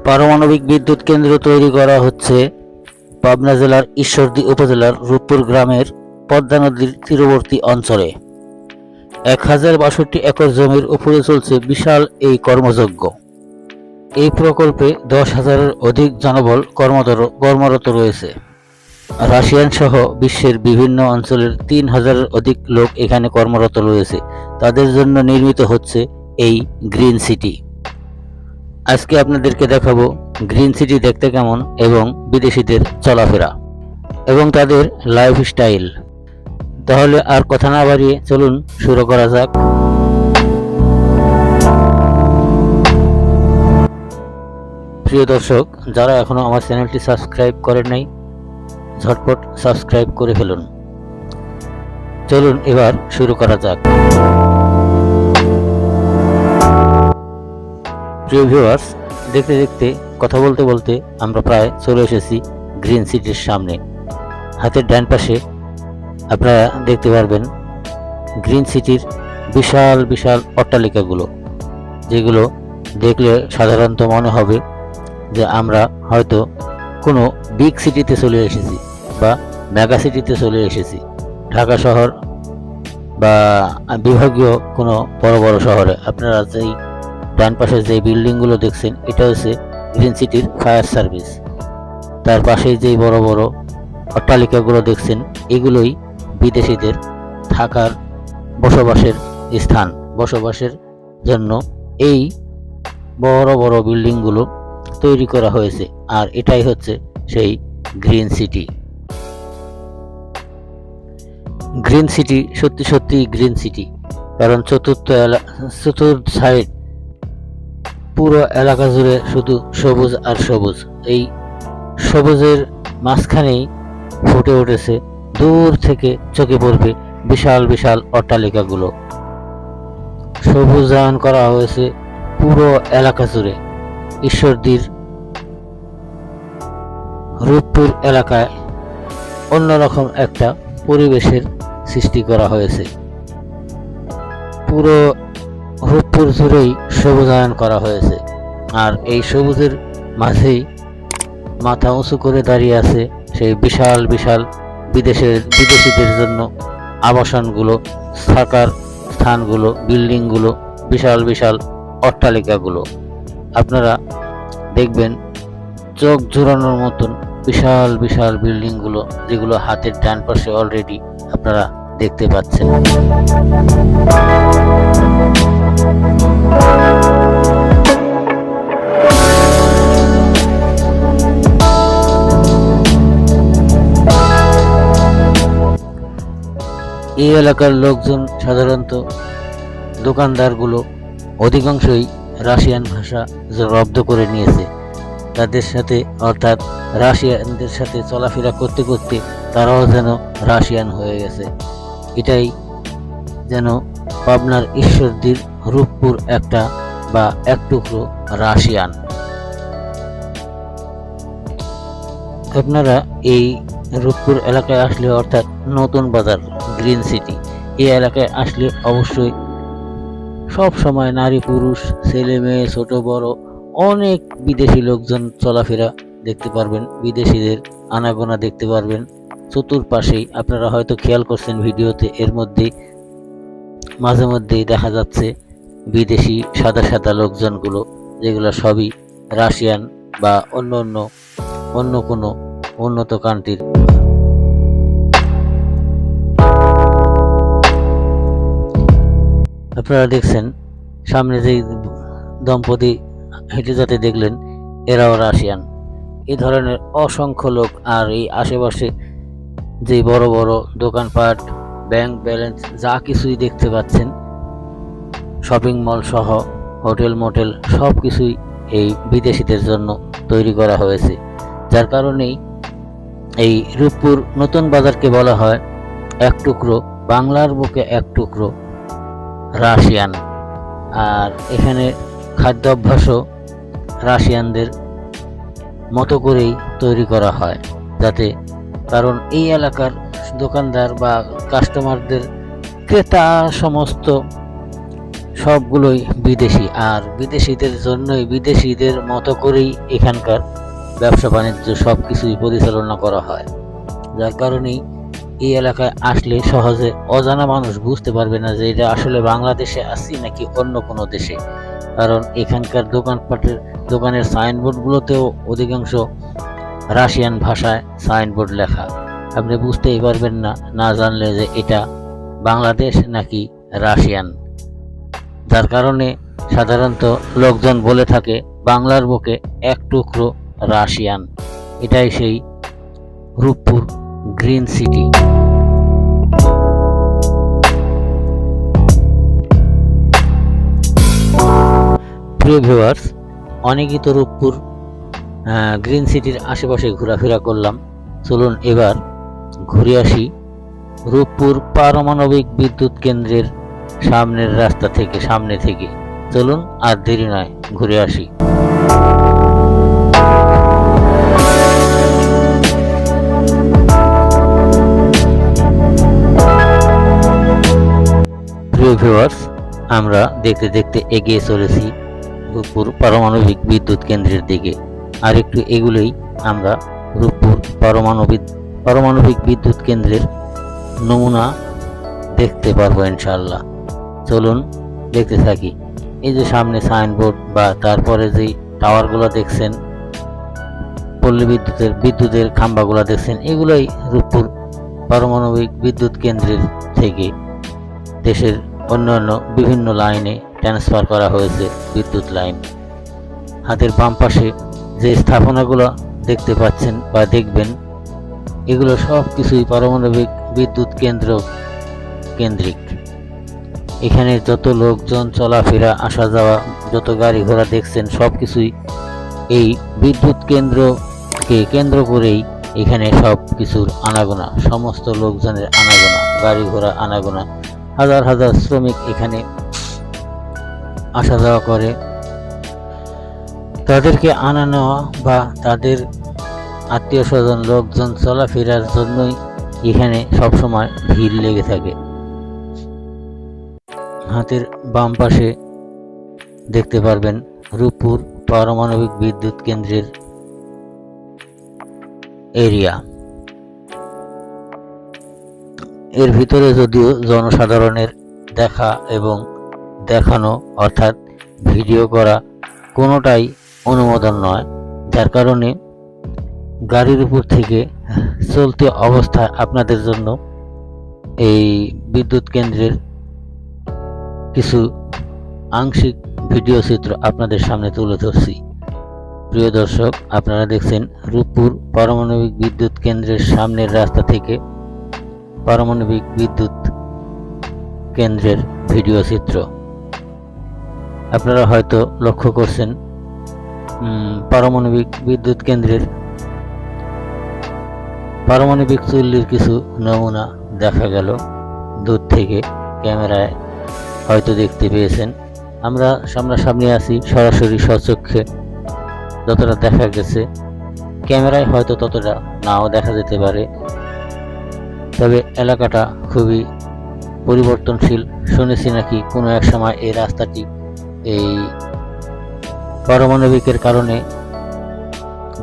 পারমাণবিক বিদ্যুৎ কেন্দ্র তৈরি করা হচ্ছে পাবনা জেলার ঈশ্বরদী উপজেলার রূপপুর গ্রামের পদ্মা নদীর তীরবর্তী অঞ্চলে 1062 একর জমির উপরে চলছে বিশাল এই কর্মযজ্ঞ। এই প্রকল্পে 10,000-এর অধিক জনবল কর্মরত রয়েছে। রাশিয়ান সহ বিশ্বের বিভিন্ন অঞ্চলের 3,000-এর অধিক লোক এখানে কর্মরত রয়েছে। তাদের জন্য নির্মিত হচ্ছে এই গ্রিন সিটি। আজকে আপনাদেরকে দেখাবো গ্রিন সিটি দেখতে কেমন এবং বিদেশিদের চলাফেরা এবং তাদের লাইফস্টাইল। তাহলে আর কথা না বাড়িয়ে চলুন শুরু করা যাক। প্রিয় দর্শক, যারা এখনো আমার চ্যানেলটি সাবস্ক্রাইব করেন নাই, ঝটপট সাবস্ক্রাইব করে ফেলুন। চলুন এবার শুরু করা যাক। প্রিয় ভিউয়ার্স, দেখতে দেখতে কথা বলতে বলতে আমরা প্রায় চলে এসেছি গ্রিন সিটির সামনে। হাতের ডান পাশে আপনারা দেখতে পারবেন গ্রিন সিটির বিশাল বিশাল অট্টালিকাগুলো, যেগুলো দেখলে সাধারণত মনে হবে যে আমরা হয়তো কোনো বিগ সিটিতে চলে এসেছি বা মেগা সিটিতে চলে এসেছি, ঢাকা শহর বা বিভাগীয় কোনো বড় বড় শহরে। আপনারা যেই ডান পাশে যে বিল্ডিংগুলো দেখছেন, এটা হচ্ছে গ্রিন সিটির ফায়ার সার্ভিস। তার পাশেই যেই বড় বড় অট্টালিকাগুলো দেখছেন, এগুলোই বিদেশিদের থাকার বসবাসের স্থান। বসবাসের জন্য এই বড় বড় বিল্ডিংগুলো তৈরি করা হয়েছে, আর এটাই হচ্ছে সেই গ্রিন সিটি। গ্রিন সিটি সত্যি সত্যি গ্রিন সিটি, কারণ চতুর্থ সাইড পুরো এলাকা জুড়ে শুধু সবুজ আর সবুজ। এই সবুজের মাঝখানেই ফুটে উঠেছে দূর থেকে চোখে পড়বে বিশাল বিশাল অট্টালিকাগুলো। সবুজায়ন করা হয়েছে পুরো এলাকা জুড়ে। ঈশ্বরদীর রূপপুর এলাকায় অন্যরকম একটা পরিবেশের সৃষ্টি করা হয়েছে। পুরো রূপপুর জুড়েই সবুজায়ন করা হয়েছে, আর এই সবুজের মাঝেই মাথা উঁচু করে দাঁড়িয়ে আছে সেই বিশাল বিশাল বিদেশিদের জন্য আবাসনগুলো, থাকার স্থানগুলো, বিল্ডিংগুলো, বিশাল বিশাল অট্টালিকাগুলো। আপনারা দেখবেন চোখ জোড়ানোর মতন বিশাল বিশাল বিল্ডিংগুলো, যেগুলো হাতের ডান পাশে অলরেডি আপনারা দেখতে পাচ্ছেন। এই এলাকার লোকজন, সাধারণত দোকানদারগুলো অধিকাংশই রাশিয়ান ভাষা রপ্ত করে নিয়েছে। তাদের সাথে, অর্থাৎ রাশিয়ানদের সাথে চলাফেরা করতে করতে তারাও যেন রাশিয়ান হয়ে গেছে। এটাই যেন পাবনার ঈশ্বরদীর রূপপুর একটা বা এক টুকরো রাশিয়ান। আপনারা এই রূপপুর এলাকায় আসলে, অর্থাৎ নতুন বাজার গ্রিন সিটি, এই এলাকায় আসলে অবশ্যই সব সময় নারী পুরুষ, ছেলে মেয়ে, ছোট বড় অনেক বিদেশি লোকজন চলাফেরা দেখতে পারবেন, বিদেশিদের আনাগোনা দেখতে পারবেন চতুর্পাশেই। আপনারা হয়তো খেয়াল করছেন ভিডিওতে, এর মধ্যে মাঝে মধ্যেই দেখা যাচ্ছে বিদেশি সাদা সাদা লোকজনগুলো, যেগুলো সবই রাশিয়ান বা অন্য কোনো উন্নত কান্ট্রির। আপনারা দেখছেন সামনে যেই দম্পতি হেঁটে যেতে দেখলেন, এরাও রাশিয়ান। এই ধরনের অসংখ্য লোক। আর এই আশেপাশে যে বড় বড় দোকানপাট, ব্যাংক ব্যালেন্স, যা কিছুই দেখতে পাচ্ছেন, শপিং মল সহ হোটেল মোটেল সব কিছুই এই বিদেশিদের জন্য তৈরি করা হয়েছে। যার কারণেই এই রূপপুর নতুন বাজারকে বলা হয় এক টুকরো বাংলার বুকে এক টুকরো রাশিয়ান। আর এখানে খাদ্যাভ্যাসও রাশিয়ানদের মতো করেই তৈরি করা হয়, যাতে, কারণ এই এলাকার দোকানদার বা কাস্টমারদের, ক্রেতা সমস্ত সবগুলোই বিদেশি, আর বিদেশিদের জন্যই বিদেশিদের মতো করেই এখানকার ব্যবসা বাণিজ্য সব কিছুই পরিচালনা করা হয়। যার কারণেই এই এলাকায় আসলে সহজে অজানা মানুষ বুঝতে পারবে না যে এটা আসলে বাংলাদেশে আছি নাকি অন্য কোনো দেশে, কারণ এখানকার দোকানের সাইনবোর্ডগুলোতেও অধিকাংশ রাশিয়ান ভাষায় সাইনবোর্ড লেখা। আপনি বুঝতেই পারবেন না না জানলে যে এটা বাংলাদেশ নাকি রাশিয়ান। যার কারণে সাধারণত লোকজন বলে থাকে বাংলার বুকে এক টুকরো রাশিয়ান। এটাই সেই রূপপুর গ্রিন সিটি। প্রিয় ভিউয়ার্স, অনেকই তো রূপপুর গ্রিন সিটির আশেপাশে ঘোরাফেরা করলাম। চলুন এবার ঘুরে আসি রূপপুর পারমাণবিক বিদ্যুৎ কেন্দ্রের সামনে থেকে। চলুন আর দেরি নয়, ঘুরে আসি। প্রিয় ভিউয়ার্স, আমরা দেখতে দেখতে এগিয়ে চলেছি রূপপুর পারমাণবিক বিদ্যুৎ কেন্দ্রের দিকে। আর একটু এগুলোই আমরা রূপপুর পারমাণবিক বিদ্যুৎ কেন্দ্রের নমুনা দেখতে পারবো ইনশাআল্লাহ। চলুন দেখতে থাকি। এই যে সামনে সাইনবোর্ড বা তারপরে যে টাওয়ারগুলো দেখছেন, পল্লী বিদ্যুতের খাম্বাগুলো দেখছেন, এগুলোই রূপপুর পারমাণবিক বিদ্যুৎ কেন্দ্রের থেকে দেশের অন্যান্য বিভিন্ন লাইনে ট্রান্সফার করা হয়েছে বিদ্যুৎ লাইন। হাতের বাম পাশে যে স্থাপনাগুলো দেখতে পাচ্ছেন বা দেখবেন, এগুলো সব কিছুই পারমাণবিক বিদ্যুৎ কেন্দ্রিক। এখানে যত লোকজন চলাফেরা আসা যাওয়া, যত গাড়ি ঘোড়া দেখছেন, সব কিছুই এই বিদ্যুৎ কেন্দ্রকে কেন্দ্র করেই এখানে সব কিছুর আনাগোনা, সমস্ত লোকজনের আনাগোনা, গাড়ি ঘোড়া আনাগোনা। হাজার হাজার শ্রমিক এখানে আসা যাওয়া করে। তাদেরকে আনা নেওয়া বা তাদের আত্মীয় স্বজন লোকজন চলাফেরার জন্যই এখানে সবসময় ভিড় লেগে থাকে। হাতের বাম পাশে দেখতে পারবেন রূপপুর পারমাণবিক বিদ্যুৎ কেন্দ্রের এরিয়া। এর ভিতরে যদিও জনসাধারণের দেখা এবং দেখানো অর্থাৎ ভিডিও করা কোনোটাই অনুমোদন নয়, যার কারণে গাড়ির উপর থেকে চলতি অবস্থায় আপনাদের জন্য এই বিদ্যুৎ কেন্দ্রের কিছু আংশিক ভিডিও চিত্র আপনাদের সামনে তুলে ধরছি। প্রিয় দর্শক, আপনারা দেখছেন রূপপুর পারমাণবিক বিদ্যুৎ কেন্দ্রের সামনের রাস্তা থেকে পারমাণবিক বিদ্যুৎ কেন্দ্রের ভিডিও চিত্র। আপনারা হয়তো লক্ষ্য করছেন পারমাণবিক বিদ্যুৎ কেন্দ্রের পারমাণবিক চুল্লির কিছু নমুনা দেখা গেল দূর থেকে। ক্যামেরায় হয়তো দেখতে পেয়েছেন। আমরা সামনাসামনি আছি, সরাসরি স্বচক্ষে যতটা দেখা গেছে, ক্যামেরায় হয়তো ততটা নাও দেখা যেতে পারে। তবে এলাকাটা খুবই পরিবর্তনশীল। শুনেছি নাকি কোনো এক সময় এই রাস্তাটি এই পারমাণবিকের কারণে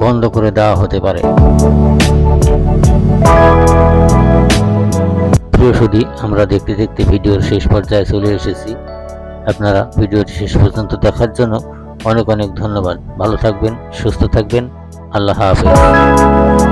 বন্ধ করে দেওয়া হতে পারে। প্রিয় সুধী, আমরা দেখতে দেখতে ভিডিওর শেষ পর্যায়ে চলে এসেছি। আপনারা ভিডিওটি শেষ পর্যন্ত দেখার জন্য অনেক অনেক ধন্যবাদ। ভালো থাকবেন, সুস্থ থাকবেন। আল্লাহ হাফেজ।